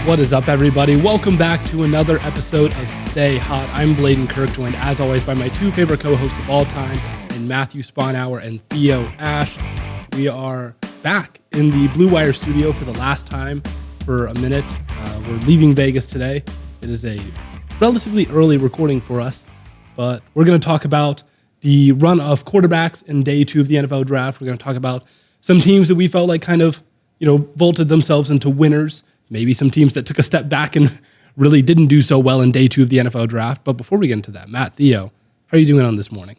What is up, everybody? Welcome back to another episode of Stay Hot. I'm Blaiden Kirk, joined as always by my two favorite co-hosts of all time, and Matthew Sponhour and Theo Ash. We are back in the Bluewire Studio for the last time for a minute. We're leaving Vegas today. It is a relatively early recording for us, but we're going to talk about the run of quarterbacks in day 2 of the NFL draft. We're going to talk about some teams that we felt like kind of, vaulted themselves into winners. Maybe some teams that took a step back and really didn't do so well in day 2 of the NFL draft. But before we get into that, Matt, Theo, how are you doing on this morning?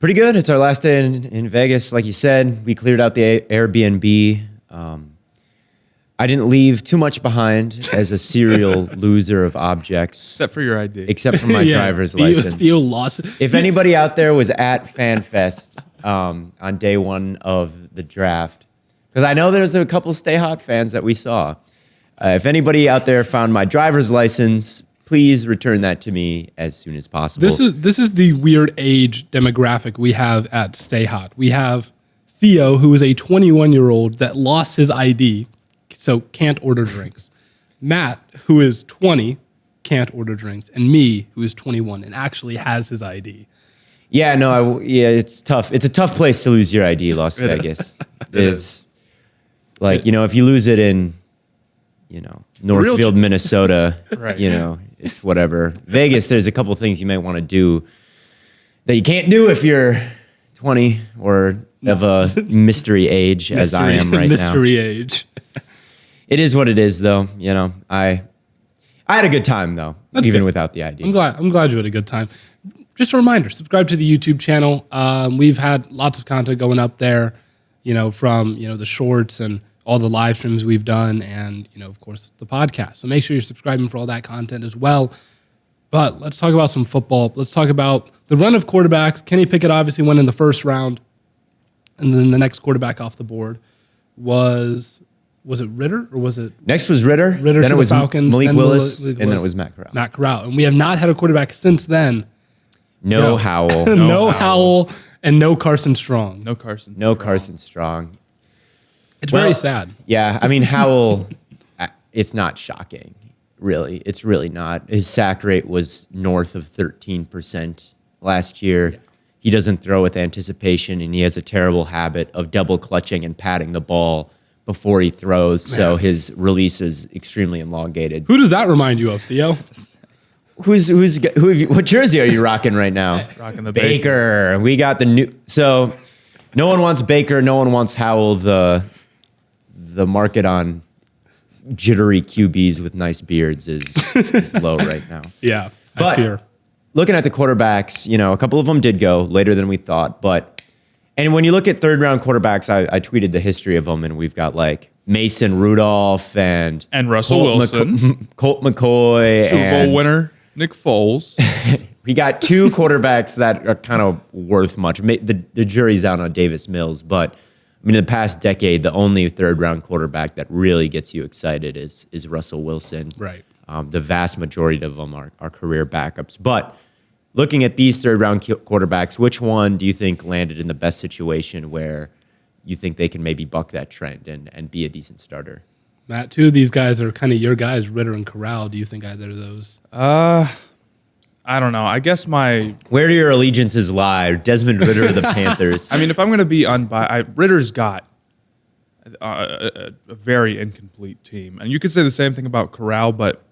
Pretty good. It's our last day in Vegas. Like you said, we cleared out the Airbnb. I didn't leave too much behind as a serial loser of objects. Except for your ID. Except for my driver's license. Theo lost it. If anybody out there was at FanFest on day 1 of the draft, because I know there's a couple Stay Hot fans that we saw. If anybody out there found my driver's license, please return that to me as soon as possible. This is the weird age demographic we have at Stay Hot. We have Theo, who is a 21-year-old that lost his ID, so can't order drinks. Matt, who is 20, can't order drinks. And me, who is 21 and actually has his ID. Yeah, no, it's tough. It's a tough place to lose your ID, Las Vegas. It is. Like, if you lose it in, Northfield, Minnesota, right. It's whatever. Vegas, there's a couple things you may want to do that you can't do if you're 20 or of a mystery age, as I am right now. Mystery age. It is what it is, though. I had a good time, though, even without the ID. I'm glad you had a good time. Just a reminder, subscribe to the YouTube channel. We've had lots of content going up there, from, the shorts and all the live streams we've done and, of course, the podcast. So make sure you're subscribing for all that content as well. But let's talk about some football. Let's talk about the run of quarterbacks. Kenny Pickett obviously went in the first round. And then the next quarterback off the board was it Ridder or was it? Next was Ridder. Then it was was Falcons, Malik Willis, and then it was Matt Corral. Matt Corral. And we have not had a quarterback since then. No Howell. No Howell and no Carson Strong. No Carson Strong. It's very sad. Yeah, I mean, Howell, it's not shocking, really. It's really not. His sack rate was north of 13% last year. Yeah. He doesn't throw with anticipation, and he has a terrible habit of double clutching and patting the ball before he throws, so his release is extremely elongated. Who does that remind you of, Theo? What jersey are you rocking right now? Rocking the Baker. We got the new. So no one wants Baker. No one wants Howell. The market on jittery QBs with nice beards is low right now. Yeah, but I fear. Looking at the quarterbacks, a couple of them did go later than we thought. And when you look at third-round quarterbacks, I tweeted the history of them, and we've got like Mason Rudolph and Russell Wilson, Colt McCoy, Super Bowl winner Nick Foles. We got 2 quarterbacks that are kind of worth much. The jury's out on Davis Mills, but in the past decade, the only third-round quarterback that really gets you excited is Russell Wilson. Right. The vast majority of them are career backups. But looking at these third-round quarterbacks, which one do you think landed in the best situation where you think they can maybe buck that trend and be a decent starter? Matt, 2 of these guys are kind of your guys, Ridder and Corral. Do you think either of those? I don't know. I guess where do your allegiances lie? Desmond Ridder or the Panthers? I mean, if I'm going to be unbiased, Ridder's got a very incomplete team. And you could say the same thing about Corral, but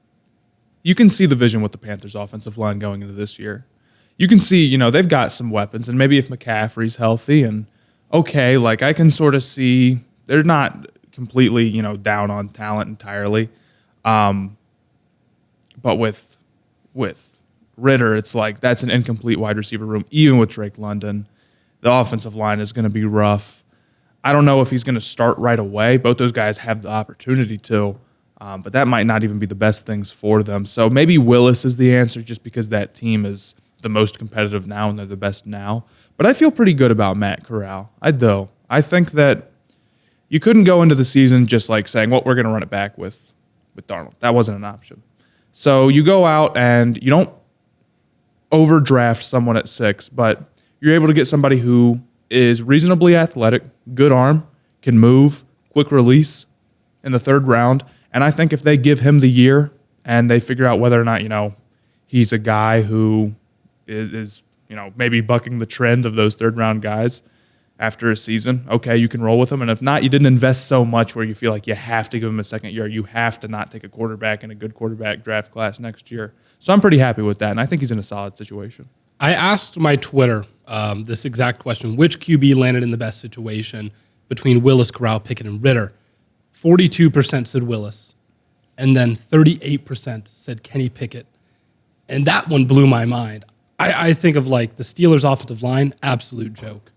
you can see the vision with the Panthers' offensive line going into this year. You can see, they've got some weapons. And maybe if McCaffrey's healthy and okay, like I can sort of see they're not completely, down on talent entirely. But with Ridder, it's like that's an incomplete wide receiver room, even with Drake London. The offensive line is going to be rough. I don't know if he's going to start right away. Both those guys have the opportunity to, but that might not even be the best things for them. So maybe Willis is the answer just because that team is the most competitive now and they're the best now. But I feel pretty good about Matt Corral. I do. I think that you couldn't go into the season just like saying, well, we're going to run it back with Darnold. That wasn't an option. So you go out and you don't overdraft someone at 6, but you're able to get somebody who is reasonably athletic, good arm, can move, quick release in the 3rd round, And I think if they give him the year and they figure out whether or not, he's a guy who is maybe bucking the trend of those third-round guys after a season, okay, you can roll with him. And if not, you didn't invest so much where you feel like you have to give him a second year. You have to not take a quarterback in a good quarterback draft class next year. So I'm pretty happy with that, and I think he's in a solid situation. I asked my Twitter this exact question: which QB landed in the best situation between Willis, Corral, Pickett, and Ridder? 42% said Willis, and then 38% said Kenny Pickett. And that one blew my mind. I think of like the Steelers' offensive line, absolute joke.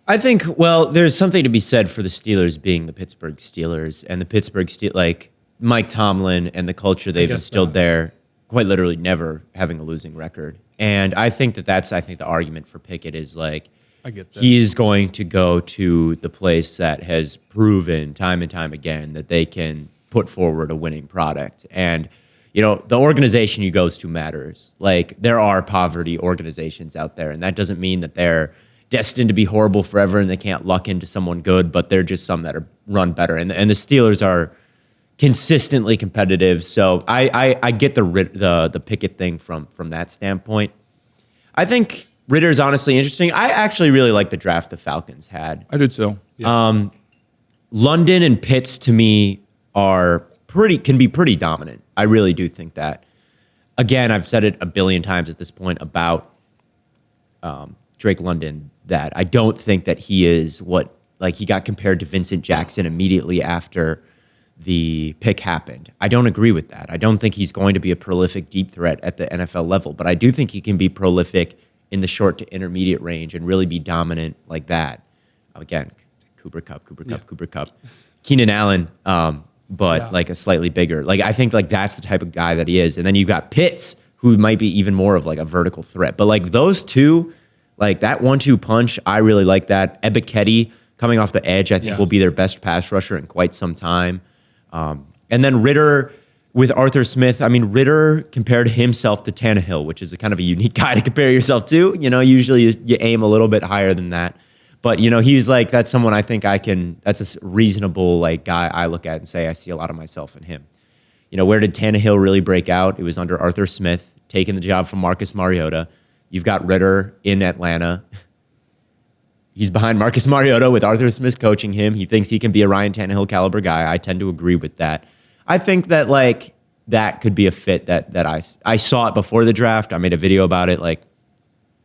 I think, well, there's something to be said for the Steelers being the Pittsburgh Steelers, and the Pittsburgh Steelers, like Mike Tomlin and the culture they've instilled there, quite literally never having a losing record. And I think that's the argument for Pickett is like, I get that. He is going to go to the place that has proven time and time again that they can put forward a winning product. And, the organization he goes to matters. Like, there are poverty organizations out there, and that doesn't mean that they're destined to be horrible forever and they can't luck into someone good, but they're just some that are run better. And the Steelers are consistently competitive. So I get the Pickett thing from that standpoint. I think Ridder's honestly interesting. I actually really like the draft the Falcons had. I did too. Yeah. London and Pitts to me can be pretty dominant. I really do think that. Again, I've said it a billion times at this point about Drake London, that I don't think that he is he got compared to Vincent Jackson immediately after the pick happened. I don't agree with that. I don't think he's going to be a prolific deep threat at the NFL level, but I do think he can be prolific in the short to intermediate range and really be dominant like that. Again, Cooper Kupp. Keenan Allen, like a slightly bigger. Like, I think like that's the type of guy that he is. And then you've got Pitts, who might be even more of like a vertical threat. But like those two, like that 1-2 punch, I really like that. Ebiketie coming off the edge, I think will be their best pass rusher in quite some time. And then Ridder with Arthur Smith. I mean, Ridder compared himself to Tannehill, which is a kind of a unique guy to compare yourself to. Usually you aim a little bit higher than that. But, he's like, that's someone I think that's a reasonable like guy I look at and say I see a lot of myself in him. Where did Tannehill really break out? It was under Arthur Smith, taking the job from Marcus Mariota. You've got Ridder in Atlanta. He's behind Marcus Mariota with Arthur Smith coaching him. He thinks he can be a Ryan Tannehill caliber guy. I tend to agree with that. I think that like that could be a fit that I saw it before the draft. I made a video about it. Like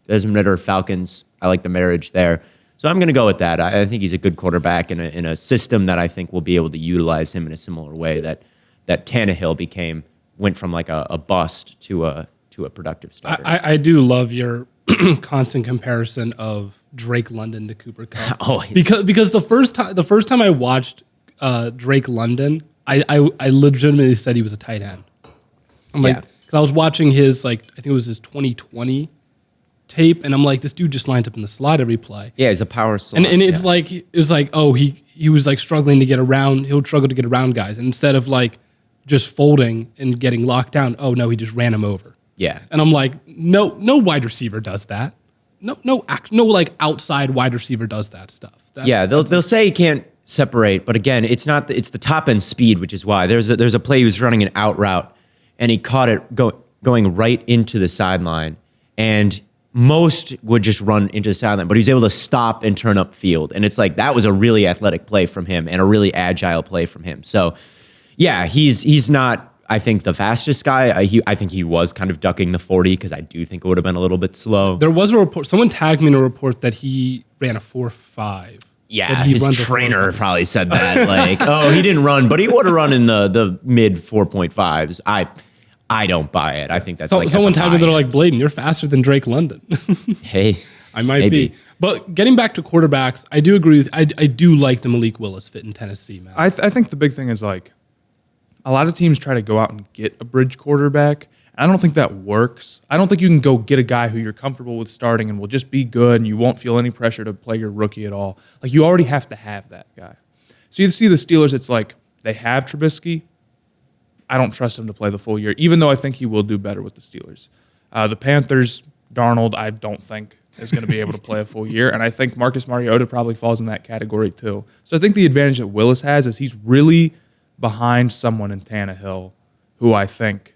Desmond Ridder, Falcons. I like the marriage there. So I'm going to go with that. I think he's a good quarterback in a system that I think will be able to utilize him in a similar way that Tannehill went from like a bust to a productive starter. I do love your constant comparison of Drake London to Cooper Kupp. Always. Because the first time I watched Drake London, I legitimately said he was a tight end. I'm like, because I was watching his I think it was his 2020 tape, and I'm like, this dude just lines up in the slot every play. Yeah, he's a power slot. And it's like oh, he was like struggling to get around. He'll struggle to get around guys, and instead of like just folding and getting locked down, oh no, he just ran him over. Yeah. And I'm like, no wide receiver does that. No like outside wide receiver does that stuff. They'll say he can't separate, but again, it's the top end speed, which is why there's a play he was running an out route, and he caught it going right into the sideline, and most would just run into the sideline, but he was able to stop and turn up field, and it's like that was a really athletic play from him and a really agile play from him. So, yeah, he's not, I think, the fastest guy. I think he was kind of ducking the 40 because I do think it would have been a little bit slow. There was a report. Someone tagged me in a report that he ran a 4.5. Yeah, his trainer probably said that. Like, oh, he didn't run, but he would have run in the mid 4.5s. I don't buy it. I think that's someone tagged me. They're like, Blaiden, you're faster than Drake London. Hey, I might be. But getting back to quarterbacks, I do agree. I do like the Malik Willis fit in Tennessee, man. I think the big thing is like a lot of teams try to go out and get a bridge quarterback. I don't think that works. I don't think you can go get a guy who you're comfortable with starting and will just be good and you won't feel any pressure to play your rookie at all. Like, you already have to have that guy. So you see the Steelers, it's like they have Trubisky. I don't trust him to play the full year, even though I think he will do better with the Steelers. The Panthers, Darnold, I don't think is going to be able to play a full year, and I think Marcus Mariota probably falls in that category too. So I think the advantage that Willis has is he's really behind someone in Tannehill who I think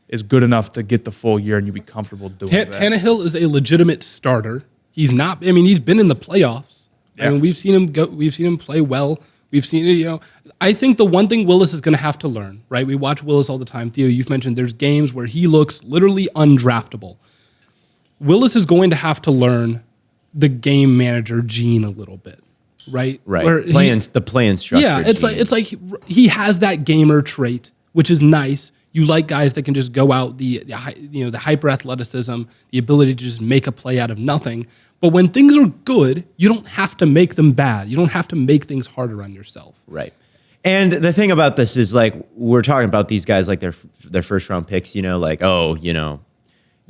is good enough to get the full year and you'd be comfortable doing that. Tannehill is a legitimate starter. He's not. I mean, he's been in the playoffs. Yeah. I mean, we've seen him go. We've seen him play well. We've seen it. You know, I think the one thing Willis is going to have to learn, right? We watch Willis all the time. Theo, you've mentioned there's games where he looks literally undraftable. Willis is going to have to learn the game manager gene a little bit, right? Right. The play structure. Yeah, it's like he has that gamer trait, which is nice. You like guys that can just go out the hyper athleticism, the ability to just make a play out of nothing. But when things are good, you don't have to make them bad. You don't have to make things harder on yourself. Right. And the thing about this is, like, we're talking about these guys like their first round picks,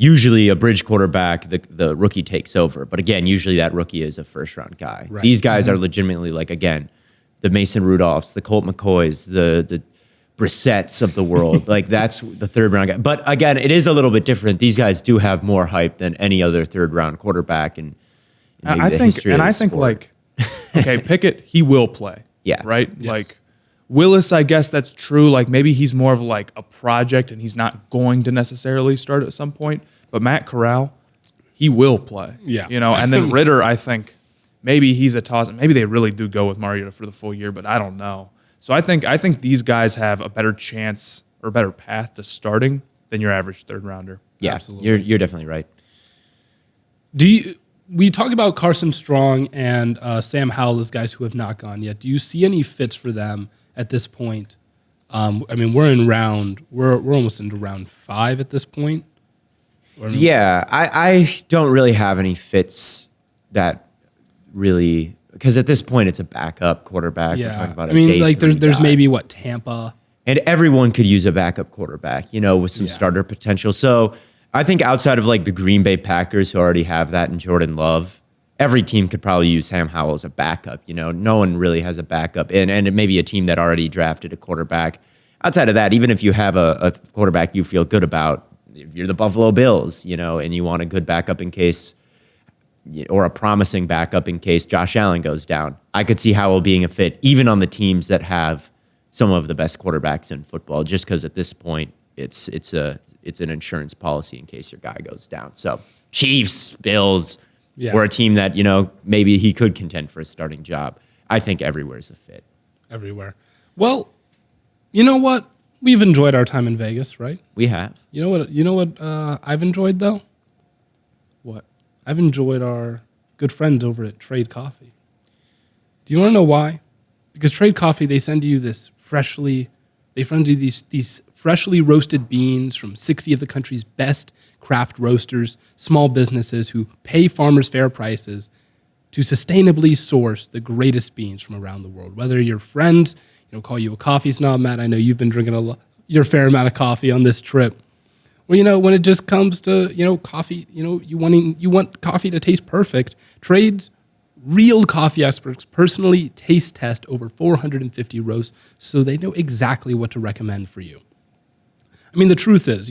usually a bridge quarterback, the rookie takes over. But again, usually that rookie is a first round guy. Right. These guys are legitimately, like, again, the Mason Rudolphs, the Colt McCoys, the Brissett's of the world. Like, that's the third round guy. But again, it is a little bit different. These guys do have more hype than any other third round quarterback. And I think like, okay, Pickett, he will play. Yeah. Right? Yes. Like, Willis, I guess that's true. Like, maybe he's more of like a project and he's not going to necessarily start at some point. But Matt Corral, he will play. Yeah. And then Ridder, I think maybe he's a toss. Maybe they really do go with Mariota for the full year, but I don't know. So I think these guys have a better chance or a better path to starting than your average third rounder. Yeah, absolutely. You're definitely right. We talk about Carson Strong and Sam Howell as guys who have not gone yet. Do you see any fits for them at this point? I mean, we're almost into round 5 at this point. Yeah, I don't really have any fits that really, because at this point it's a backup quarterback. Yeah, we're talking about there's maybe Tampa, and everyone could use a backup quarterback, with some starter potential. So I think outside of like the Green Bay Packers, who already have that in Jordan Love, every team could probably use Sam Howell as a backup. No one really has a backup, and it may be a team that already drafted a quarterback. Outside of that, even if you have a quarterback you feel good about, if you're the Buffalo Bills, and you want a good backup in case, or a promising backup in case Josh Allen goes down, I could see Howell being a fit, even on the teams that have some of the best quarterbacks in football, just because at this point it's an insurance policy in case your guy goes down. So Chiefs, Bills, or a team that, maybe he could contend for a starting job. I think everywhere's a fit. Everywhere. Well, you know what? We've enjoyed our time in Vegas, right? We have. You know what I've enjoyed, though? What? I've enjoyed our good friends over at Trade Coffee. Do you want to know why? Because Trade Coffee, they send you these freshly roasted beans from 60 of the country's best craft roasters, small businesses who pay farmers fair prices to sustainably source the greatest beans from around the world. Whether your friends call you a coffee snob, Matt, I know you've been drinking your fair amount of coffee on this trip. Well, when it just comes to, coffee, you want coffee to taste perfect. Trade's real coffee experts personally taste test over 450 roasts, so they know exactly what to recommend for you. I mean, the truth is,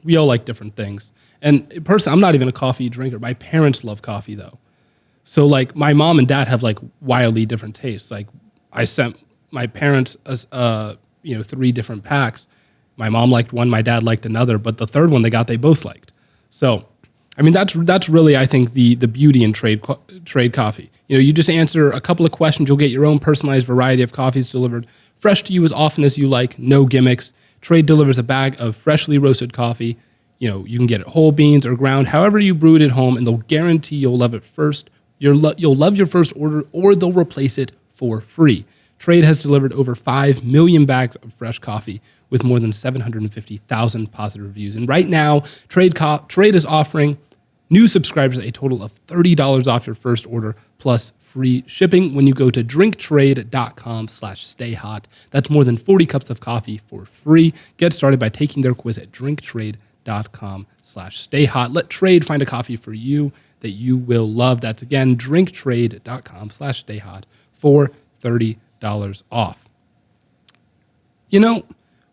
we all like different things. And personally, I'm not even a coffee drinker. My parents love coffee, though. So, like, my mom and dad have, like, wildly different tastes. Like, I sent my parents, 3 different packs. My mom liked one, my dad liked another, but the third one they both liked. So, I mean, that's really, I think, the beauty in trade coffee. You just answer a couple of questions, you'll get your own personalized variety of coffees delivered fresh to you as often as you like, no gimmicks. Trade delivers a bag of freshly roasted coffee. You can get it whole beans or ground, however you brew it at home, and they'll guarantee you'll love it first. You'll love your first order, or they'll replace it for free. Trade has delivered over 5 million bags of fresh coffee with more than 750,000 positive reviews. And right now, Trade is offering new subscribers a total of $30 off your first order plus free shipping when you go to drinktrade.com/stayhot. That's more than 40 cups of coffee for free. Get started by taking their quiz at drinktrade.com/stayhot. Let Trade find a coffee for you that you will love. That's, again, drinktrade.com/stayhot for $30 off.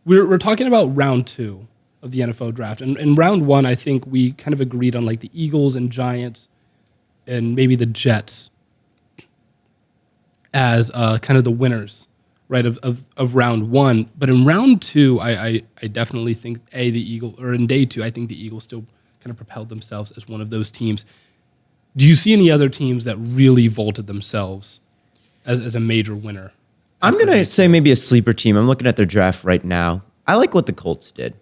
We're talking about round 2 of the NFL draft. And in round 1, I think we kind of agreed on like the Eagles and Giants and maybe the Jets as kind of the winners right, of round one. But in round two, I definitely think in day two, I think the Eagles still kind of propelled themselves as one of those teams. Do you see any other teams that really vaulted themselves as a major winner? I'm going to say maybe a sleeper team. I'm looking at their draft right now. I like what the Colts did.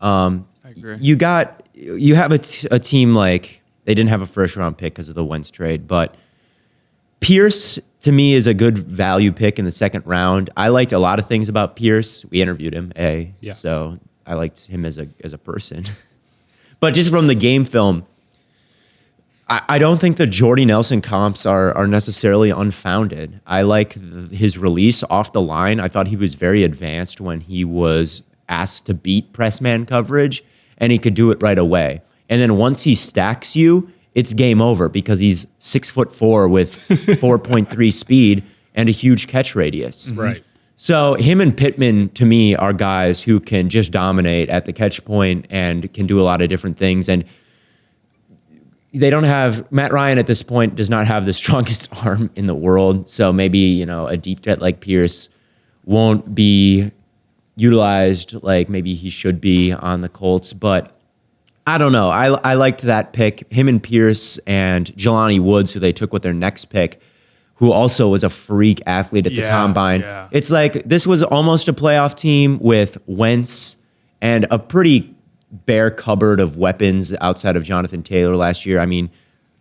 I agree. You have a team like, they didn't have a first round pick because of the Wentz trade, but Pierce to me is a good value pick in the second round. I liked a lot of things about Pierce. We interviewed him, so I liked him as a person. But just from the game film, I don't think the Jordy Nelson comps are necessarily unfounded. I like his release off the line. I thought he was very advanced when he was asked to beat press man coverage, and he could do it right away. And then once he stacks you, it's game over because he's 6'4" with 4.3 speed and a huge catch radius. Right. So him and Pittman, to me, are guys who can just dominate at the catch point and can do a lot of different things. And they don't have, Matt Ryan at this point does not have the strongest arm in the world. So maybe, a deep threat like Pierce won't be utilized like maybe he should be on the Colts. But I don't know. I liked that pick. Him and Pierce and Jelani Woods, who they took with their next pick, who also was a freak athlete at the combine. Yeah. It's like this was almost a playoff team with Wentz and a pretty bare cupboard of weapons outside of Jonathan Taylor last year. I mean,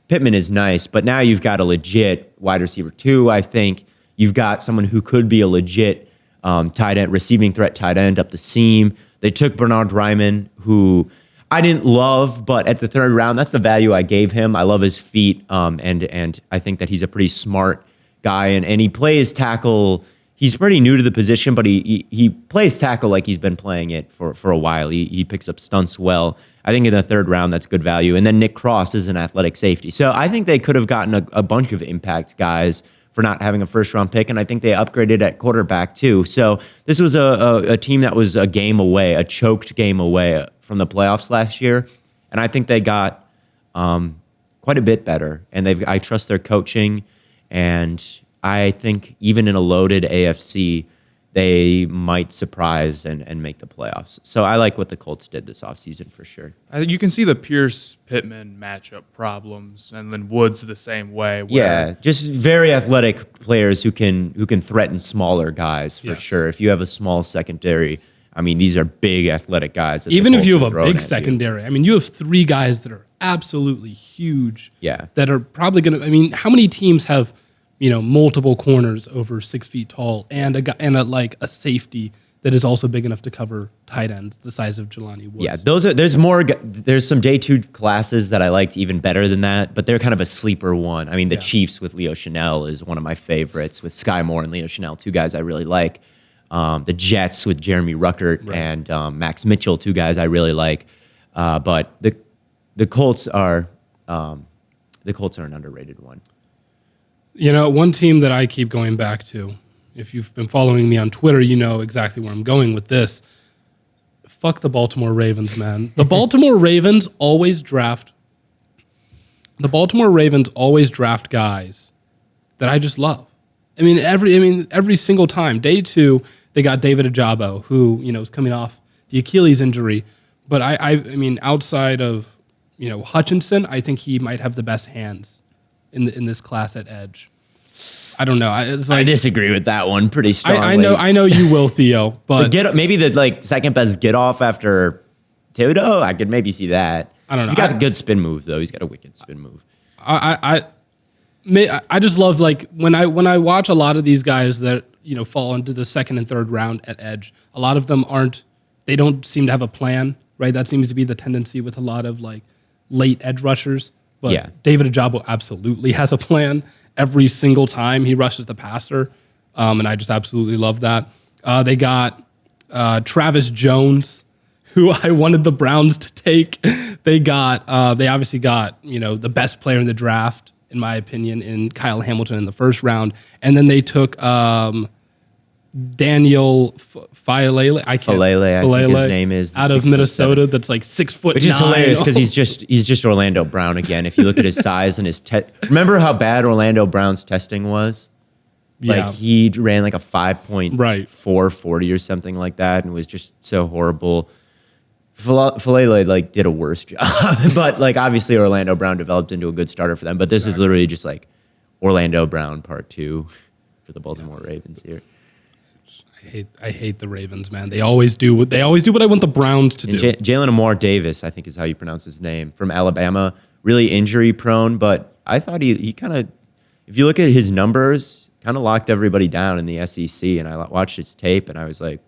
Pittman is nice, but now you've got a legit wide receiver too. I think you've got someone who could be a legit tight end, receiving threat tight end up the seam. They took Bernard Ryman, who I didn't love, but at the third round, that's the value I gave him. I love his feet, and I think that he's a pretty smart guy, and he plays tackle. He's pretty new to the position, but he plays tackle like he's been playing it for a while. He picks up stunts well. I think in the third round, that's good value. And then Nick Cross is an athletic safety. So I think they could have gotten a bunch of impact guys for not having a first-round pick, and I think they upgraded at quarterback too. So this was a team that was a game away, a choked game away from the playoffs last year, and I think they got quite a bit better. And I trust their coaching, and I think even in a loaded AFC, they might surprise and make the playoffs. So I like what the Colts did this offseason for sure. I think you can see the Pierce-Pittman matchup problems, and then Woods the same way. Yeah, just very athletic players who can threaten smaller guys for sure. If you have a small secondary, I mean, these are big athletic guys. Even if you have a big secondary, I mean, you have three guys that are absolutely huge. Yeah. That are probably going to, I mean, how many teams have, multiple corners over 6 feet tall and a safety that is also big enough to cover tight ends the size of Jelani Woods? Yeah, there's some day two classes that I liked even better than that, but they're kind of a sleeper one. I mean, the Chiefs with Leo Chanel is one of my favorites, with Sky Moore and Leo Chanel, two guys I really like. The Jets with Jeremy Ruckert and Max Mitchell, two guys I really like. But the Colts are an underrated one. One team that I keep going back to, if you've been following me on Twitter, you know exactly where I'm going with this. Fuck the Baltimore Ravens, man. The Baltimore Ravens always draft guys that I just love. Every single time. Day two, they got David Ajabo, who, is coming off the Achilles injury. But I mean, outside of, Hutchinson, I think he might have the best hands in this class at edge. I don't know. I disagree with that one pretty strongly. I know you will, Theo, but maybe the second best get off after Thibodeau. I could maybe see that. I don't know. He's got a good spin move though. He's got a wicked spin move. I just love when I watch a lot of these guys that fall into the second and third round at edge. A lot of them they don't seem to have a plan, right? That seems to be the tendency with a lot of late edge rushers. But David Ajabo absolutely has a plan every single time he rushes the passer, and I just absolutely love that. They got Travis Jones, who I wanted the Browns to take. They obviously got the best player in the draft, in my opinion, in Kyle Hamilton in the first round, and then they took Daniel Falele. I think his name is, out of Minnesota. That's 6 foot, which is hilarious because he's just Orlando Brown again. If you look at his size and his remember how bad Orlando Brown's testing was? Yeah. Like he ran like a 5.440 or something like that, and was just so horrible. Falele like did a worse job, but like obviously Orlando Brown developed into a good starter for them. But this is literally just like Orlando Brown part 2 for the Baltimore Ravens here. I hate the Ravens, man. They always do what I want the Browns to do. Jalen Amore Davis, I think is how you pronounce his name, from Alabama, really injury prone, but I thought he kind of, if you look at his numbers, kind of locked everybody down in the SEC. And I watched his tape, and I was like,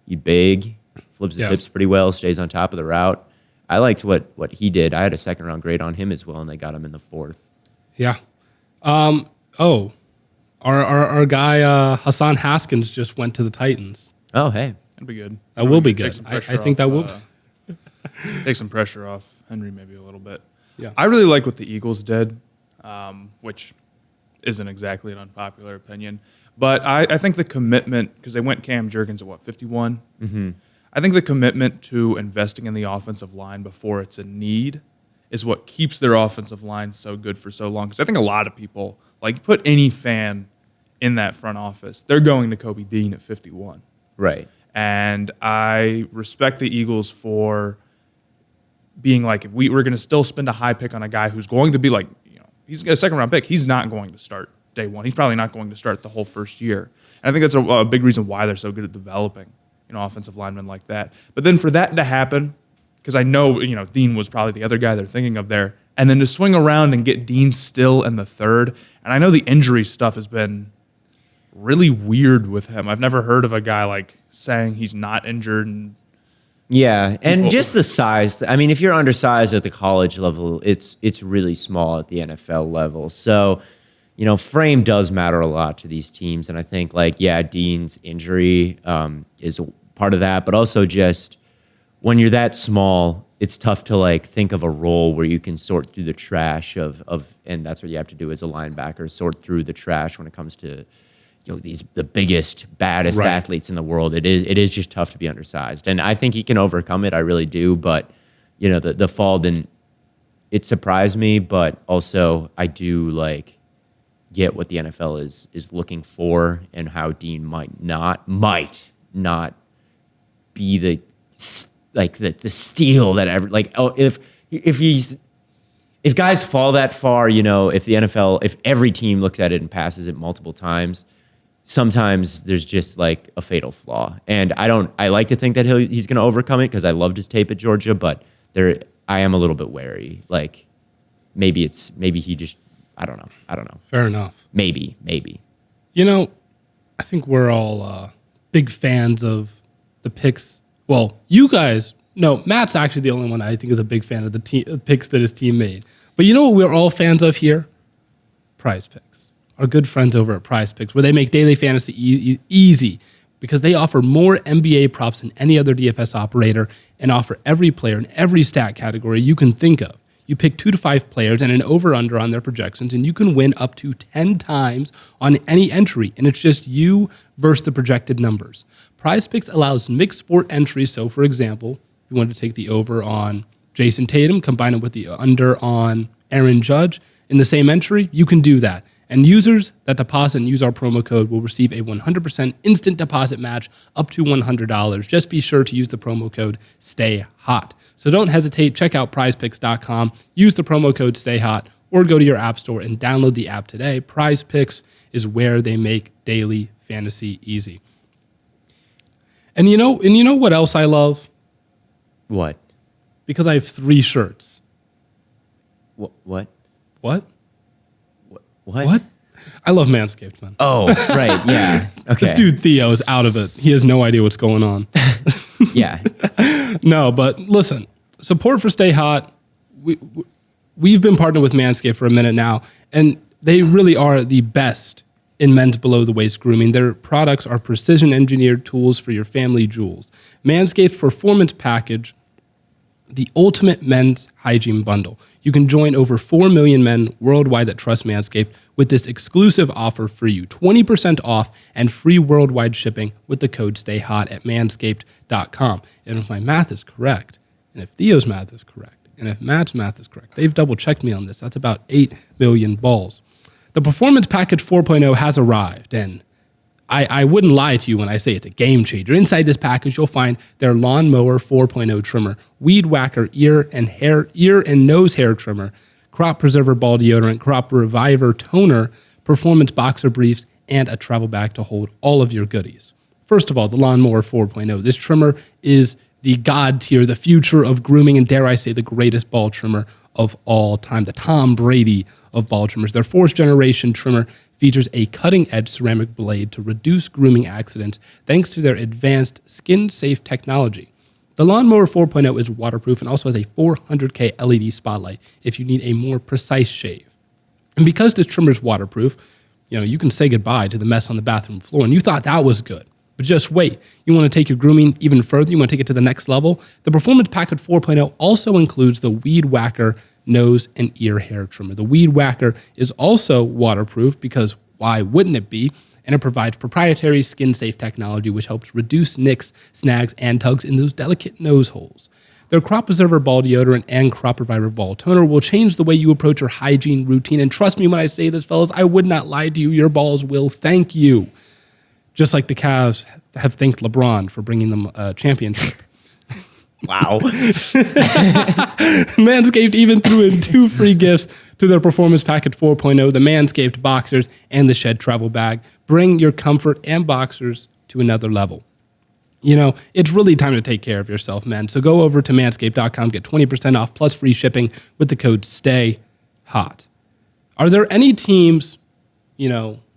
he big, flips his hips pretty well, stays on top of the route. I liked what he did. I had a 2nd-round grade on him as well, and they got him in the 4th. Yeah. Our guy Hassan Haskins just went to the Titans. Oh, hey. That'd be good. That will be good. I think that will take some pressure off Henry maybe a little bit. Yeah. I really like what the Eagles did, which isn't exactly an unpopular opinion. But I think the commitment, because they went Cam Jurgens at 51? Mm-hmm. I think the commitment to investing in the offensive line before it's a need is what keeps their offensive line so good for so long. Because I think a lot of people, like, put any fan in that front office, they're going to Kobe Dean at 51. Right. And I respect the Eagles for being like, if we're going to still spend a high pick on a guy who's going to be like, he's a 2nd-round pick, he's not going to start day one. He's probably not going to start the whole first year. And I think that's a big reason why they're so good at developing, offensive linemen like that. But then for that to happen, because I know, Dean was probably the other guy they're thinking of there, and then to swing around and get Dean still in the 3rd. And I know the injury stuff has been really weird with him. I've never heard of a guy like saying he's not injured. And just the size. I mean, if you're undersized at the college level, it's really small at the NFL level. So, frame does matter a lot to these teams. And I think, Dean's injury is a part of that. But also just when you're that small, it's tough to, think of a role where you can sort through the trash of and that's what you have to do as a linebacker, sort through the trash when it comes to, the biggest, baddest athletes in the world. It is just tough to be undersized. And I think he can overcome it. I really do. But, the fall didn't, it surprised me. But also I do, get what the NFL is looking for and how Dean might not be the steal that ever, if guys fall that far, if the NFL, if every team looks at it and passes it multiple times, sometimes there's just a fatal flaw. And I like to think that he's going to overcome it because I loved his tape at Georgia, but I am a little bit wary. Maybe he just, I don't know. Fair enough. Maybe. I think we're all big fans of the picks. Well, you guys, no, Matt's actually the only one I think is a big fan of the picks that his team made. But you know what we're all fans of here? PrizePicks. Our good friends over at PrizePicks, where they make daily fantasy easy because they offer more NBA props than any other DFS operator and offer every player in every stat category you can think of. You pick 2 to 5 players and an over-under on their projections, and you can win up to 10 times on any entry, and it's just you versus the projected numbers. PrizePicks allows mixed sport entries, so for example, you want to take the over on Jason Tatum, combine it with the under on Aaron Judge in the same entry, you can do that. And users that deposit and use our promo code will receive a 100% instant deposit match up to $100. Just be sure to use the promo code STAYHOT. So don't hesitate. Check out prizepicks.com. Use the promo code STAYHOT or go to your app store and download the app today. PrizePicks is where they make daily fantasy easy. And you know what else I love? What? Because I have 3 shirts. What? What? What? I love Manscaped, man. Oh, right. Yeah. Okay. This dude Theo is out of it. He has no idea what's going on. Yeah. No, but listen, support for Stay Hot. We've been partnered with Manscaped for a minute now, and they really are the best in men's below-the-waist grooming. Their products are precision-engineered tools for your family jewels. Manscaped's Performance Package, the ultimate men's hygiene bundle. You can join over 4 million men worldwide that trust Manscaped with this exclusive offer for you. 20% off and free worldwide shipping with the code STAYHOT at manscaped.com. And if my math is correct, and if Theo's math is correct, and if Matt's math is correct, they've double-checked me on this. That's about 8 million balls. The Performance Package 4.0 has arrived, and I wouldn't lie to you when I say it's a game changer. Inside this package, you'll find their Lawnmower 4.0 trimmer, Weed Whacker ear and nose hair trimmer, Crop Preserver ball deodorant, Crop Reviver toner, Performance boxer briefs, and a travel bag to hold all of your goodies. First of all, the Lawnmower 4.0. This trimmer is the god tier, the future of grooming, and dare I say, the greatest ball trimmer of all time, the Tom Brady of ball trimmers. Their fourth generation trimmer features a cutting-edge ceramic blade to reduce grooming accidents thanks to their advanced skin-safe technology. The Lawnmower 4.0 is waterproof and also has a 400K LED spotlight if you need a more precise shave. And because this trimmer is waterproof, you can say goodbye to the mess on the bathroom floor, and you thought that was good. But just wait. You want to take your grooming even further? You want to take it to the next level? The Performance Package 4.0 also includes the Weed Whacker nose and ear hair trimmer. The Weed Whacker is also waterproof because why wouldn't it be? And it provides proprietary skin-safe technology which helps reduce nicks, snags, and tugs in those delicate nose holes. Their Crop Preserver ball deodorant and Crop Reviver ball toner will change the way you approach your hygiene routine. And trust me when I say this, fellas, I would not lie to you. Your balls will thank you. Just like the Cavs have thanked LeBron for bringing them a championship. Wow. Manscaped even threw in 2 free gifts to their Performance Package 4.0, the Manscaped Boxers and the Shed Travel Bag. Bring your comfort and boxers to another level. It's really time to take care of yourself, man. So go over to manscaped.com, get 20% off plus free shipping with the code STAYHOT. Are there any teams, we're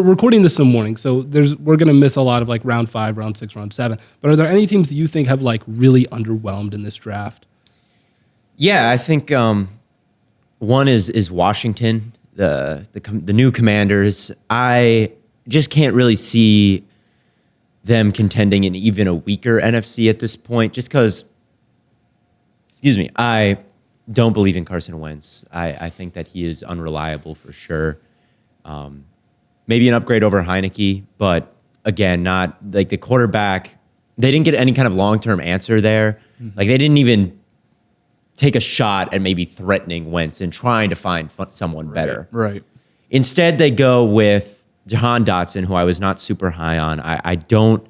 recording this some morning, so we're going to miss a lot of like round 5, round 6, round 7. But are there any teams that you think have like really underwhelmed in this draft? Yeah, I think one is Washington, the new Commanders. I just can't really see them contending in even a weaker NFC at this point, just because, I don't believe in Carson Wentz. I think that he is unreliable for sure. Maybe an upgrade over Heineke, but again, not like the quarterback. They didn't get any kind of long-term answer there. Mm-hmm. Like they didn't even take a shot at maybe threatening Wentz and trying to find someone better. Right. Instead, they go with Jahan Dotson, who I was not super high on. I don't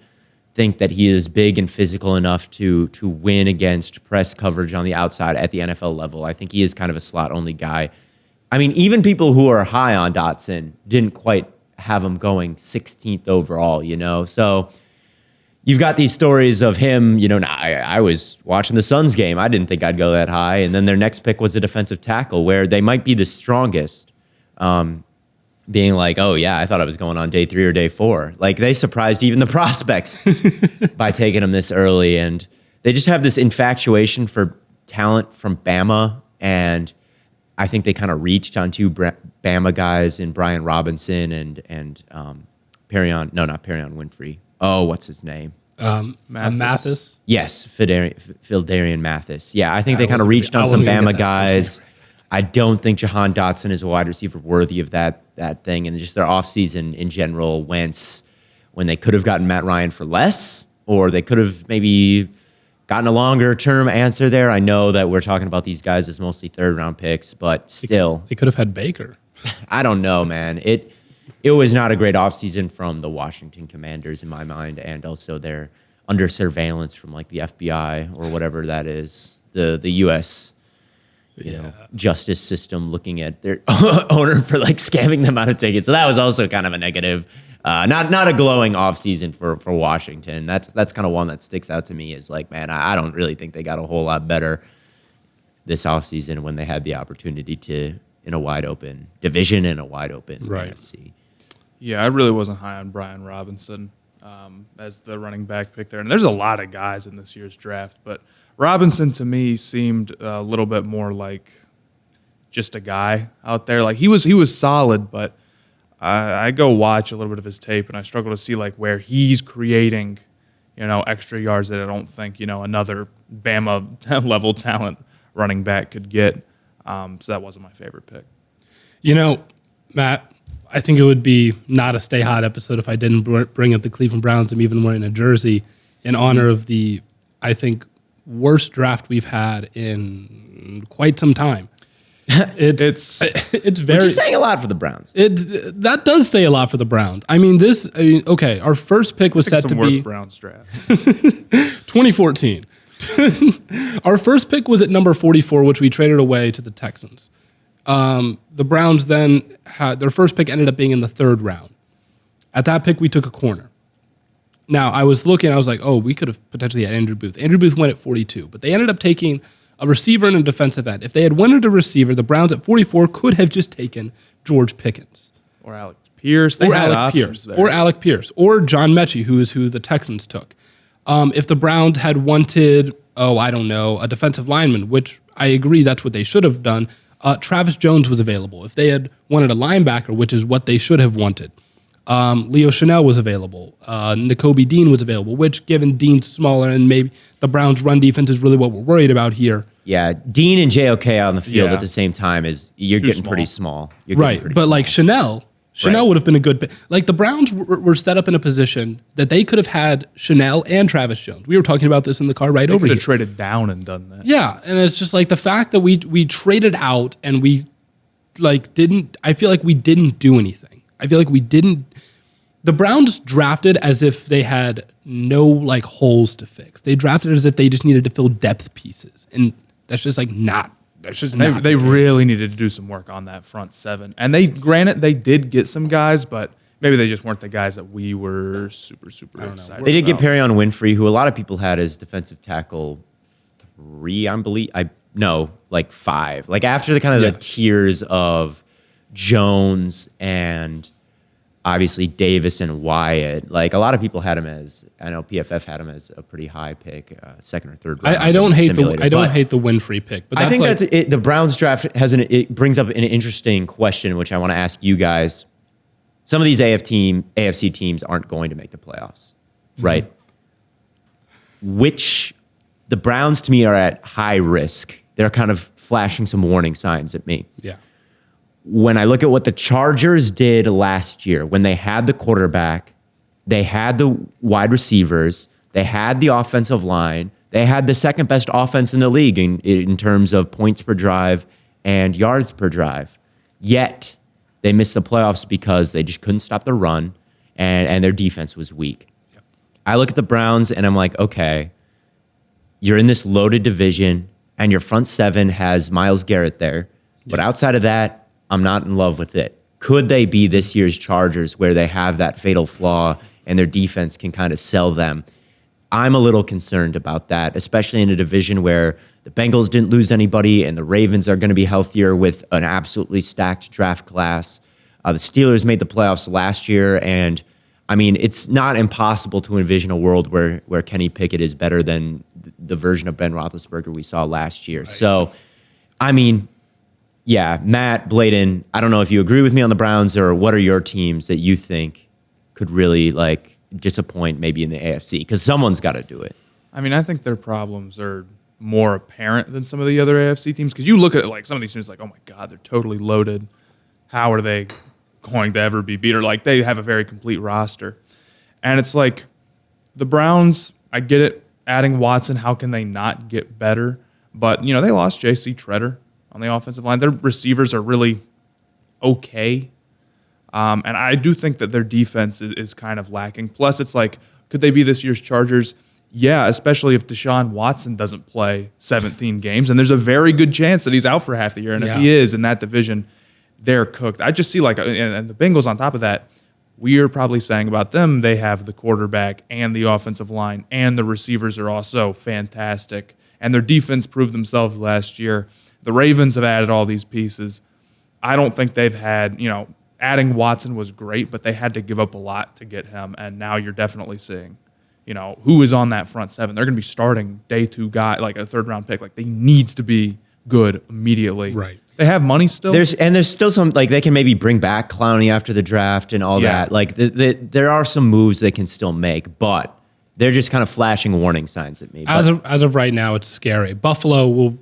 think that he is big and physical enough to win against press coverage on the outside at the NFL level. I think he is kind of a slot-only guy. I mean, even people who are high on Dotson didn't quite have him going 16th overall, So you've got these stories of him, I was watching the Suns game. I didn't think I'd go that high. And then their next pick was a defensive tackle where they might be the strongest, being like, oh, yeah, I thought I was going on day 3 or day 4. Like they surprised even the prospects by taking him this early. And they just have this infatuation for talent from Bama. And I think they kind of reached on 2 Bama guys in Brian Robinson and Perion. No, not Perion Winfrey. Oh, what's his name? Mathis. Yes, Phildarian Mathis. Yeah, I think they kind of reached on some Bama guys. I don't think Jahan Dotson is a wide receiver worthy of that thing. And just their offseason in general, Wentz, when they could have gotten Matt Ryan for less, or they could have maybe gotten a longer term answer there. I know that we're talking about these guys as mostly 3rd round picks, but still. They could have had Baker. I don't know, man. It was not a great offseason from the Washington Commanders in my mind, and also they're under surveillance from like the FBI or whatever that is, the U.S. Justice system looking at their owner for like scamming them out of tickets. So that was also kind of a negative. Not a glowing offseason for Washington. That's kind of one that sticks out to me is like, man, I don't really think they got a whole lot better this offseason when they had the opportunity to in a wide open division and a wide open NFC. Yeah, I really wasn't high on Brian Robinson as the running back pick there. And there's a lot of guys in this year's draft, but Robinson to me seemed a little bit more like just a guy out there. Like he was solid, but I go watch a little bit of his tape and I struggle to see like where he's creating, extra yards that I don't think, another Bama level talent running back could get. So that wasn't my favorite pick. Matt, I think it would be not a Stay Hot episode if I didn't bring up the Cleveland Browns. I'm even wearing a jersey in honor of the, I think, worst draft we've had in quite some time. It's very. Which is saying a lot for the Browns. That does say a lot for the Browns. I mean, okay. Our first pick was set to be Browns draft 2014. Our first pick was at number 44, which we traded away to the Texans. The Browns then had their first pick ended up being in the 3rd round. At that pick, we took a corner. Now, I was looking, I was like, oh, we could have potentially had Andrew Booth. Andrew Booth went at 42, but they ended up taking a receiver and a defensive end. If they had wanted a receiver, the Browns at 44 could have just taken George Pickens. Or Alec Pierce. Or Alec Pierce. There. Or Alec Pierce. Or John Mechie, who is who the Texans took. If the Browns had wanted, a defensive lineman, which I agree that's what they should have done, Travis Jones was available. If they had wanted a linebacker, which is what they should have wanted, Leo Chanel was available. Nakobe Dean was available, which, given Dean's smaller and maybe the Browns' run defense is really what we're worried about here. Yeah, Dean and JOK on the field at the same time you're getting pretty small. Right, but like Chanel would have been a good pick. Like the Browns were set up in a position that they could have had Chanel and Travis Jones. We were talking about this in the car right over here. They could have traded down and done that. Yeah, and it's just like the fact that we traded out and we I feel like we didn't do anything. I feel like we didn't. The Browns drafted as if they had no holes to fix. They drafted as if they just needed to fill depth pieces, and that's just not. That's just not. They really needed to do some work on that front 7, and they did get some guys, but maybe they just weren't the guys that we were super excited. They did get Perrion Winfrey, who a lot of people had as defensive tackle 3, I believe. 5. After the tiers of Jones and obviously Davis and Wyatt. A lot of people had him as, I know PFF had him as a pretty high pick, 2nd or 3rd round. I don't hate the Winfrey pick, but I think that's it. The Browns draft it brings up an interesting question, which I want to ask you guys. Some of these AFC teams aren't going to make the playoffs, right? Which the Browns to me are at high risk. They're kind of flashing some warning signs at me. Yeah. When I look at what the Chargers did last year, when they had the quarterback, they had the wide receivers, they had the offensive line, they had the 2nd best offense in the league in terms of points per drive and yards per drive. Yet they missed the playoffs because they just couldn't stop the run and their defense was weak. Yep. I look at the Browns and I'm like, okay, you're in this loaded division and your front 7 has Myles Garrett there. But outside of that, I'm not in love with it. Could they be this year's Chargers where they have that fatal flaw and their defense can kind of sell them? I'm a little concerned about that, especially in a division where the Bengals didn't lose anybody and the Ravens are going to be healthier with an absolutely stacked draft class. The Steelers made the playoffs last year, and I mean, it's not impossible to envision a world where Kenny Pickett is better than the version of Ben Roethlisberger we saw last year. Right. So, I mean, yeah, Matt, Blaiden, I don't know if you agree with me on the Browns, or what are your teams that you think could really disappoint maybe in the AFC? Because someone's got to do it. I mean, I think their problems are more apparent than some of the other AFC teams. Because you look at some of these teams oh my God, they're totally loaded. How are they going to ever be beat? Or they have a very complete roster. And it's the Browns, I get it, adding Watson, how can they not get better? But, they lost J.C. Treader on the offensive line. Their receivers are really okay. And I do think that their defense is kind of lacking. Plus, it's could they be this year's Chargers? Yeah, especially if Deshaun Watson doesn't play 17 games. And there's a very good chance that he's out for half the year. And if he is in that division, they're cooked. I just see and the Bengals on top of that, we are probably saying about them, they have the quarterback and the offensive line, and the receivers are also fantastic. And their defense proved themselves last year. The Ravens have added all these pieces. I don't think they've had, adding Watson was great, but they had to give up a lot to get him. And now you're definitely seeing, who is on that front 7. They're going to be starting day 2 guy, a 3rd round pick. They needs to be good immediately. Right. They have money still. There's still some, they can maybe bring back Clowney after the draft and all that. There are some moves they can still make, but they're just kind of flashing warning signs at me. As of right now, it's scary. Buffalo will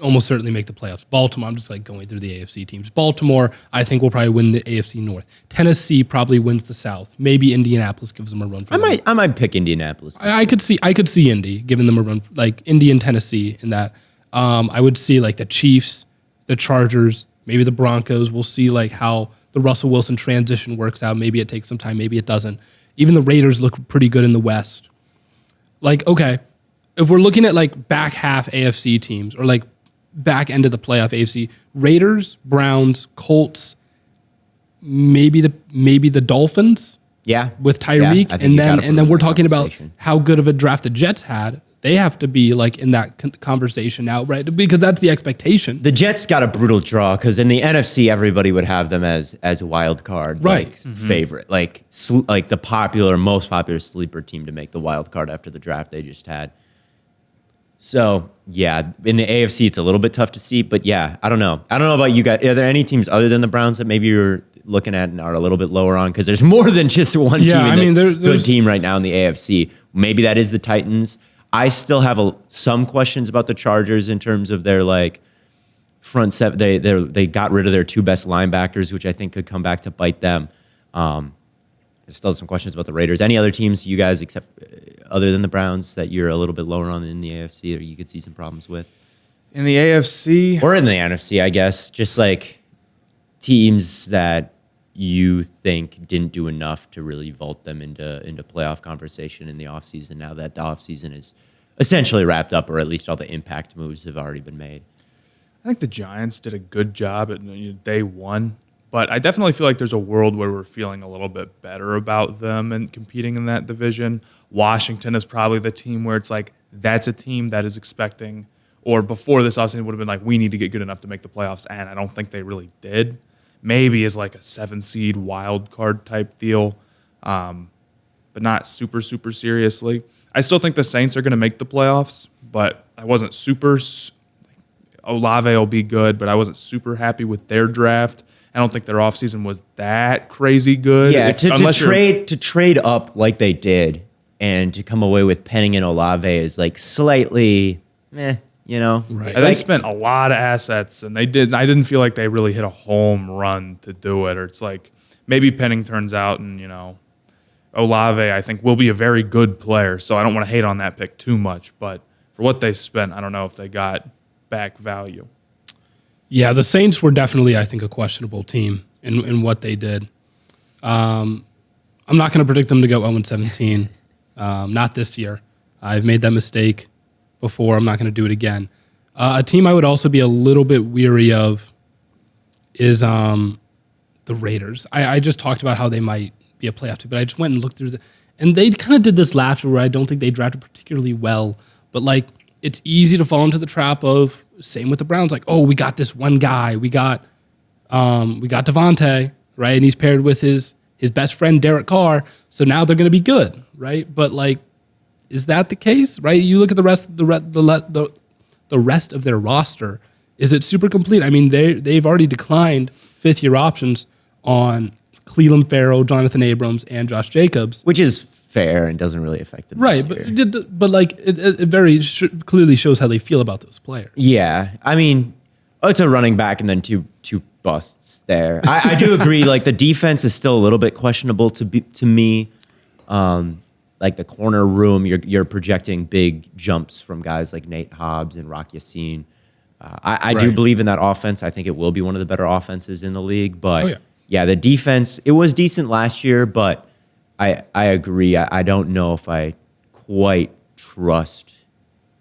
almost certainly make the playoffs. Baltimore, I'm just going through the AFC teams. Baltimore, I think, will probably win the AFC North. Tennessee probably wins the South. Maybe Indianapolis gives them a run. I might pick Indianapolis. I could see Indy giving them a run, Indy and Tennessee in that. I would see the Chiefs, the Chargers, maybe the Broncos. We'll see like how the Russell Wilson transition works out. Maybe it takes some time, maybe it doesn't. Even the Raiders look pretty good in the West. Like, okay, if we're looking at like back half AFC teams or like back end of the playoff AFC, Raiders, Browns, Colts, maybe the Dolphins. Yeah, with Tyreek, and then we're talking about how good of a draft the Jets had. They have to be like in that conversation now, right? Because that's the expectation. The Jets got a brutal draw because in the NFC, everybody would have them as a wild card, right? Like, favorite, like the most popular sleeper team to make the wild card after the draft they just had. So yeah, in the AFC, it's a little bit tough to see, but yeah, I don't know about you guys. Are there any teams other than the Browns that maybe you're looking at and are a little bit lower on? Because there's more than just one team. I mean, there's good team right now in the AFC. Maybe that is the Titans. I still have some questions about the Chargers in terms of their like front seven. They got rid of their two best linebackers, which I think could come back to bite them. I still have some questions about the Raiders. Any other teams you guys, except other than the Browns, that you're a little bit lower on in the AFC or you could see some problems with? In the AFC? Or in the NFC, I guess. Just like teams that you think didn't do enough to really vault them into playoff conversation in the offseason now that the offseason is essentially wrapped up, or at least all the impact moves have already been made? I think the Giants did a good job at day one, but I definitely feel like there's a world where we're feeling a little bit better about them and competing in that division. Washington is probably the team where it's like that's a team that is expecting, or before this offseason would have been like, we need to get good enough to make the playoffs, and I don't think they really did. Maybe is like a 7-seed wild card type deal, but not super, super seriously. I still think the Saints are going to make the playoffs, but I wasn't super. Olave will be good, but I wasn't super happy with their draft. I don't think their offseason was that crazy good. Yeah, to trade up like they did and to come away with Penning and Olave is like slightly, you know, right? They spent a lot of assets, and they did. I didn't feel like they really hit a home run to do it. Or it's like maybe Penning turns out, and Olave I think will be a very good player. So I don't want to hate on that pick too much. But for what they spent, I don't know if they got back value. Yeah, the Saints were definitely, I think, a questionable team in what they did. I'm not going to predict them to go 0-17. Not this year. I've made that mistake before. I'm not going to do it again. A team I would also be a little bit weary of is the Raiders. I just talked about how they might be a playoff team, but I just went and looked through and they kind of did this last year where I don't think they drafted particularly well, but like it's easy to fall into the trap of same with the Browns. Like, oh, we got this one guy. We got Devontae, right? And he's paired with his best friend Derek Carr. So now they're going to be good, right? But like, is that the case, right? You look at the rest of their roster. Is it super complete? I mean, they've already declined fifth-year options on Cleveland Farrell, Jonathan Abrams, and Josh Jacobs, which is fair and doesn't really affect them. Right, but like it very clearly shows how they feel about those players. Yeah, I mean, it's a running back and then two busts there. I do agree. Like the defense is still a little bit questionable to me. Like the corner room, you're projecting big jumps from guys like Nate Hobbs and Rock Yassin. I do believe in that offense. I think it will be one of the better offenses in the league. But yeah, the defense, it was decent last year, but I agree. I don't know if I quite trust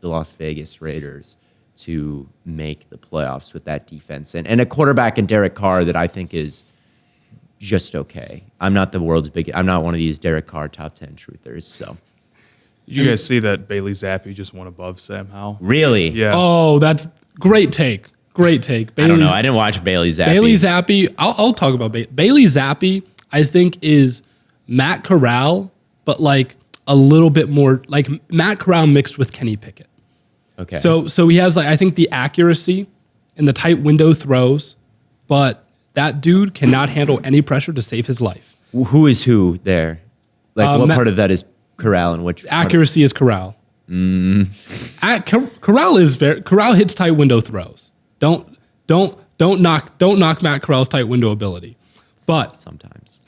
the Las Vegas Raiders to make the playoffs with that defense. And a quarterback in Derek Carr that I think is just okay. I'm not the world's biggest. I'm not one of these Derek Carr top 10 truthers. So, did you guys see that Bailey Zappi just went above Sam Howell? Really? Yeah. Oh, that's great take. Great take. I don't know. I didn't watch Bailey Zappi. Bailey Zappi. I'll talk about Bailey Zappi. I think is Matt Corral, but like a little bit more like Matt Corral mixed with Kenny Pickett. Okay. So he has like I think the accuracy and the tight window throws, but that dude cannot handle any pressure to save his life. Who is who there? Like what part of that is Corral and which accuracy is Corral? Corral hits tight window throws. Don't knock Matt Corral's tight window ability. But sometimes.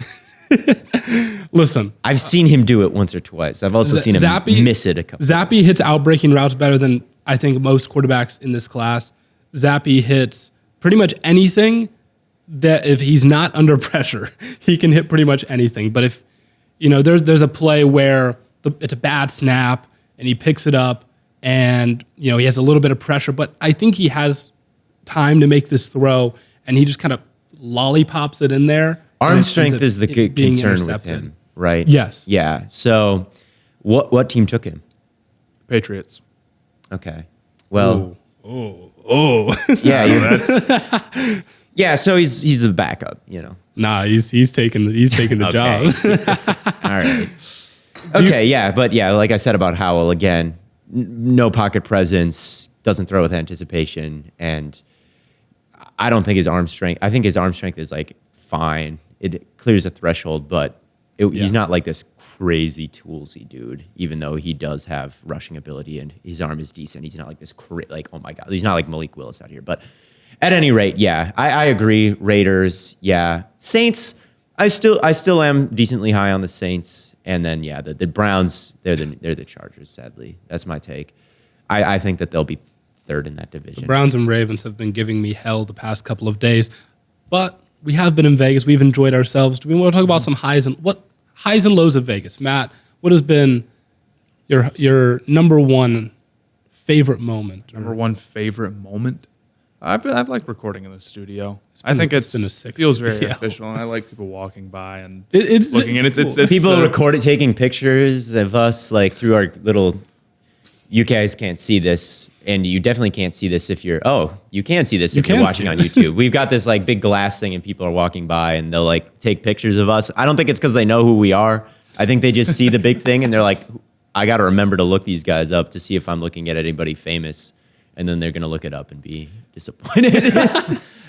Listen, I've seen him do it once or twice. I've also seen him miss it a couple. Zappi hits out-breaking routes better than I think most quarterbacks in this class. Zappi hits pretty much anything that if he's not under pressure, he can hit pretty much anything. But if, there's a play where it's a bad snap and he picks it up and, he has a little bit of pressure, but I think he has time to make this throw and he just kind of lollipops it in there. Arm strength is the concern with him, right? Yes. Yeah. So what team took him? Patriots. Okay. Well. Oh. Yeah. Yeah. So he's a backup. Nah, he's taking the job. All right. Okay. Yeah. But yeah, like I said about Howell again, no pocket presence, doesn't throw with anticipation, and I don't think his arm strength. I think his arm strength is like fine. It clears a threshold, but he's not like this crazy toolsy dude, even though he does have rushing ability and his arm is decent. He's not like this like, oh my God, he's not like Malik Willis out here. But at any rate, yeah, I agree. Raiders, yeah. Saints, I still am decently high on the Saints. And then, yeah, the Browns, they're the Chargers, sadly. That's my take. I think that they'll be third in that division. The Browns and Ravens have been giving me hell the past couple of days, but we have been in Vegas. We've enjoyed ourselves. Do we want to talk about some highs and lows of Vegas? Matt, what has been your number one favorite moment? Number one favorite moment? I've liked recording in the studio. I think it feels very official, and I like people walking by and it's looking. And cool. it's people recording, taking pictures of us like through our little. You guys can't see this, and you definitely can't see this if you're. Oh, you can see this if you're watching on YouTube. We've got this like big glass thing, and people are walking by, and they'll like take pictures of us. I don't think it's because they know who we are. I think they just see the big thing, and they're like, "I got to remember to look these guys up to see if I'm looking at anybody famous," and then they're gonna look it up and be disappointed.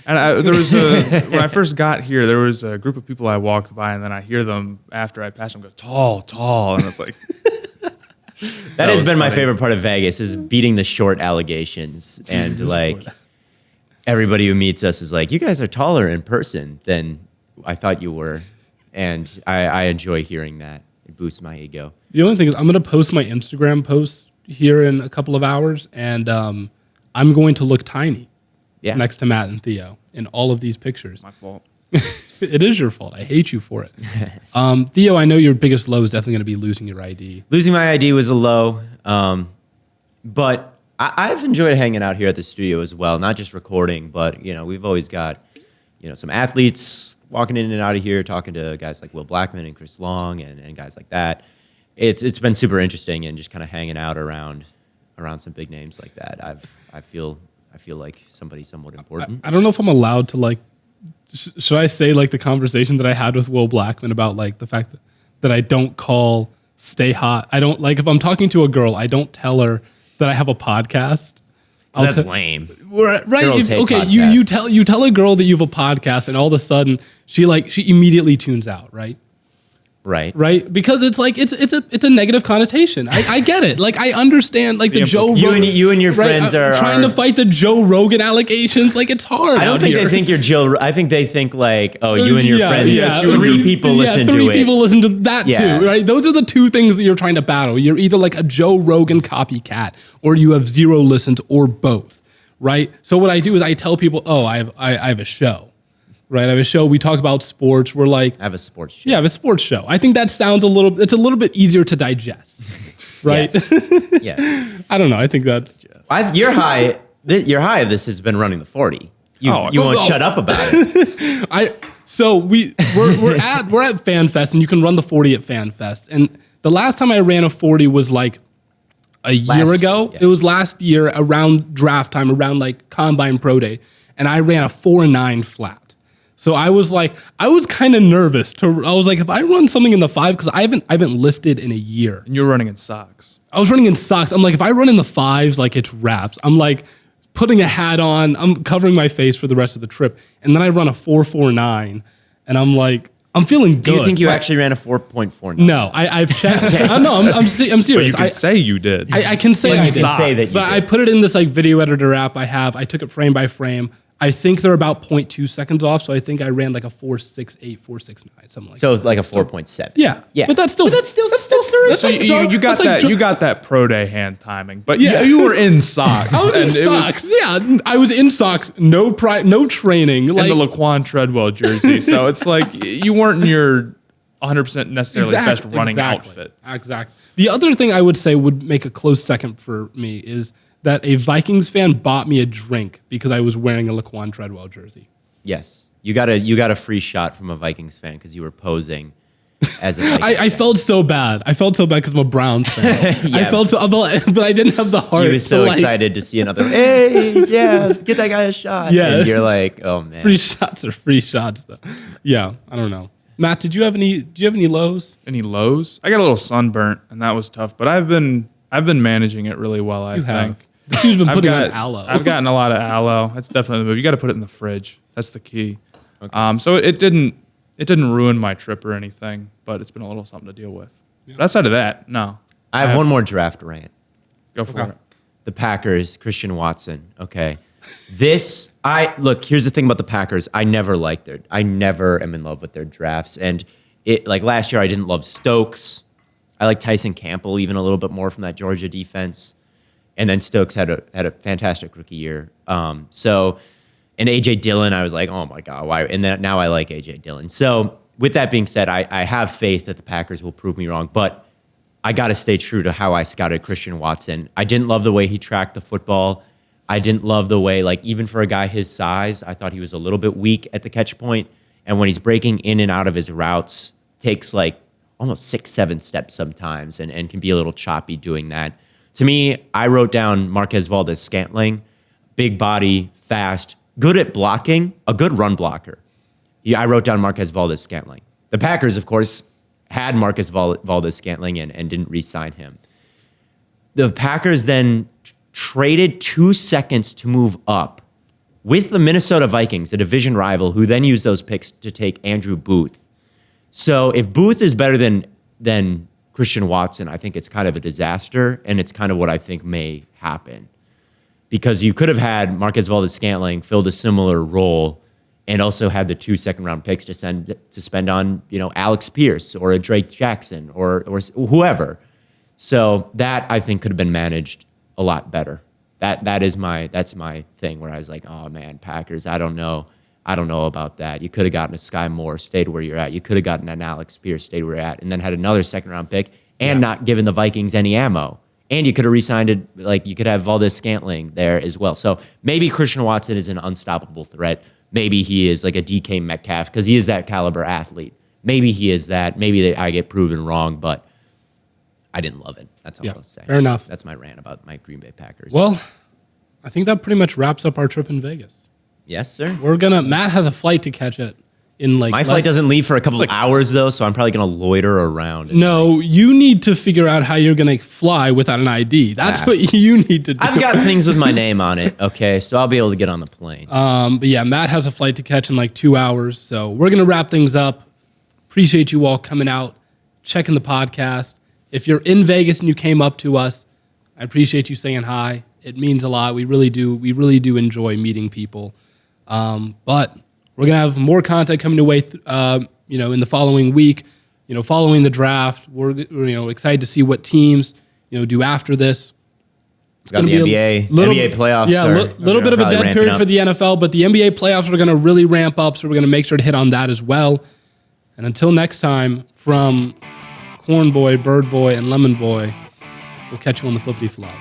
And there was when I first got here, there was a group of people I walked by, and then I hear them after I pass them go tall, and it's like. That has been my favorite part of Vegas is beating the short allegations. And like everybody who meets us is like, you guys are taller in person than I thought you were. And I enjoy hearing that. It boosts my ego. The only thing is I'm going to post my Instagram post here in a couple of hours, and I'm going to look tiny next to Matt and Theo in all of these pictures. My fault. It is your fault. I hate you for it. Theo, I know your biggest low is definitely going to be losing your ID. Losing my ID was a low, but I've enjoyed hanging out here at the studio as well, not just recording, but we've always got some athletes walking in and out of here, talking to guys like Will Blackman and Chris Long and guys like that. It's been super interesting and just kind of hanging out around some big names like that. I feel like somebody somewhat important. I don't know if I'm allowed to like. Should I say like the conversation that I had with Will Blackman about like the fact that I don't call Stay Hot? I don't like if I'm talking to a girl, I don't tell her that I have a podcast. That's lame. Right? Okay, you tell a girl that you have a podcast, and all of a sudden she immediately tunes out, right? Right, because it's like it's a negative connotation. I get it. Like I understand. Like the Joe Rogan, you and your friends are trying to fight the Joe Rogan allegations. Like it's hard. I don't think they think you're Joe. I think they think like, oh, you and your friends. Yeah. Three people listen to it. Three people listen to that too. Right. Those are the two things that you're trying to battle. You're either like a Joe Rogan copycat, or you have zero listens, or both. Right. So what I do is I tell people, oh, I have a show. Right, I have a show. We talk about sports. We're like, I have a sports show. Yeah, I have a sports show. I think that sounds it's a little bit easier to digest, right? Yeah. I don't know. I think that's your high of this has been running the 40. You won't shut up about it. We're at FanFest, and you can run the 40 at FanFest. And the last time I ran a 40 was like a year ago. Yeah. It was last year around draft time, around like Combine Pro Day, and I ran a 4.9 flat. So I was kind of nervous. I was like, if I run something in the 5, because I haven't lifted in a year. And you're running in socks. I was running in socks. I'm like, if I run in the 5s, like it's wraps. I'm like putting a hat on. I'm covering my face for the rest of the trip. And then I run a 4.49, and I'm like, I'm feeling good. Do you think you actually ran a 4.49? No, I've checked. I'm serious. But you can say you did. I can say I did. Say that you but did. I put it in this like video editor app I have. I took it frame by frame. I think they're about 0.2 seconds off. So I think I ran like a 4.68, 4.69, something like that. So it's like a 4.7. Yeah. Yeah. But that's still So you got that. You got that pro day hand timing, but you were in socks. I was in socks. I was in socks. No training. Like, in the Laquan Treadwell jersey. So it's like you weren't in your 100% necessarily best running outfit. Exactly. The other thing I would say would make a close second for me is that a Vikings fan bought me a drink because I was wearing a Laquan Treadwell jersey. Yes. You got a free shot from a Vikings fan because you were posing as a Vikings fan. I felt so bad. I felt so bad because I'm a Browns fan. Yeah. I felt so, but I didn't have the heart. He was so excited to see another. Hey, yeah, get that guy a shot. Yeah. And you're like, oh man. Free shots are free shots, though. Yeah, I don't know. Matt, do you have any lows? Any lows? I got a little sunburnt, and that was tough. But I've been managing it really well. I think. This dude's been putting on aloe. I've gotten a lot of aloe. That's definitely the move. You got to put it in the fridge. That's the key. Okay. So it didn't ruin my trip or anything, but it's been a little something to deal with. Yeah. But outside of that, no. I have one more draft rant. Go for it. The Packers, Christian Watson. Okay. Here's the thing about the Packers. I never am in love with their drafts. And like last year, I didn't love Stokes. I like Tyson Campbell even a little bit more from that Georgia defense. And then Stokes had a fantastic rookie year. And AJ Dillon, I was like, oh my God, why? And then now I like AJ Dillon. So with that being said, I have faith that the Packers will prove me wrong, but I got to stay true to how I scouted Christian Watson. I didn't love the way he tracked the football. I didn't love the way, like, even for a guy his size, I thought he was a little bit weak at the catch point. And when he's breaking in and out of his routes, takes like almost 6-7 steps sometimes and can be a little choppy doing that. To me, I wrote down Marquez Valdes-Scantling, big body, fast, good at blocking, a good run blocker. I wrote down Marquez Valdes-Scantling. The Packers, of course, had Marquez Valdes-Scantling and didn't re-sign him. The Packers then traded 2 seconds to move up with the Minnesota Vikings, a division rival, who then used those picks to take Andrew Booth. So if Booth is better than Christian Watson, I think it's kind of a disaster, and it's kind of what I think may happen. Because you could have had Marquez Valdes-Scantling filled a similar role and also had the 2 second-round picks to spend on, Alex Pierce or a Drake Jackson or whoever. So that, I think, could have been managed a lot better. That's my thing where I was like, oh man, Packers, I don't know about that. You could have gotten a Sky Moore, stayed where you're at. You could have gotten an Alex Pierce, stayed where you're at, and then had another second-round pick and not given the Vikings any ammo. And you could have re-signed it, like you could have Valdes-Scantling there as well. So maybe Christian Watson is an unstoppable threat. Maybe he is like a DK Metcalf because he is that caliber athlete. Maybe he is that. Maybe I get proven wrong, but I didn't love it. That's all I'll say. Fair enough. That's my rant about my Green Bay Packers. Well, I think that pretty much wraps up our trip in Vegas. Yes, sir. Matt has a flight to catch it in like. My flight doesn't leave for a couple of hours though, so I'm probably gonna loiter around. No, you need to figure out how you're gonna fly without an ID. That's what you need to do. I've got things with my name on it, okay, so I'll be able to get on the plane. But yeah, Matt has a flight to catch in like 2 hours, so we're gonna wrap things up. Appreciate you all coming out, checking the podcast. If you're in Vegas and you came up to us, I appreciate you saying hi. It means a lot. We really do. We really do enjoy meeting people. But we're gonna have more content coming away, in the following week. Following the draft, we're excited to see what teams do after this. It's got the NBA playoffs. Yeah, a little bit of a dead period for the NFL, but the NBA playoffs are gonna really ramp up, so we're gonna make sure to hit on that as well. And until next time, from Corn Boy, Bird Boy, and Lemon Boy, we'll catch you on the flippity flop.